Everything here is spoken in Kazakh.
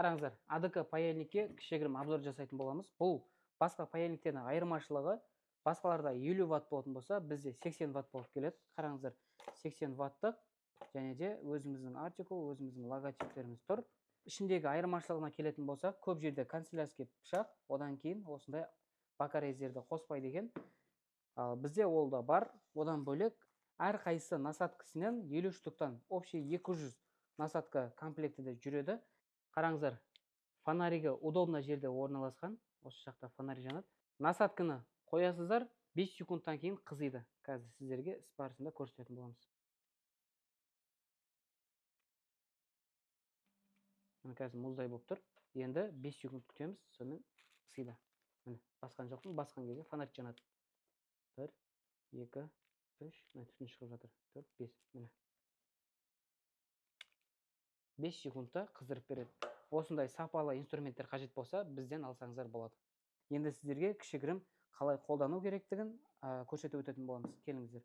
қараңыздар, АДК паяльникке кішігірім обзор жасайтын боламыз. Бұл басқа паяльниктердің айырмашылығы, басқаларда 50 ватт болатын болса, бізде 80 ватт болып келеді. Қараңыздар, 80 ваттық, және де өзіміздің артикул, өзіміздің логотиптеріміз тұр. Ішіндегі айырмашылығына келетін болсақ, көп жерде канцелярский пышақ, одан кейін осындай бакарезерді қоспайды екен. Бізде ол да бар. Одан бөлек әр қайсы насадкасынан 50 штуктан общий 200 насадка комплекті де жүреді. Қараңыздар, фонаригі удобно жерде орналасқан. Осы жақта фонарь жанады. Насадканы қоясыздар, 5 секундтан кейін қызиды. Қазір сіздерге іс барысында көрсететін боламыз. Қазір мұздай болып тұр. Енді 5 секунд күтеміз, сонымен қызиды. Міне, басқан жоқпын, басқан кезде фонарь жанады. 1, 2, 3, түтін шығып жатыр. 4, 5, міне. 5 секундта қыздырып береді. Осындай сапалы инструменттер қажет болса, бізден алсаңыздар болады. Енді сіздерге кішігірім қалай қолдану керектігін көрсетіп өтетін боламыз. Келіңіздер.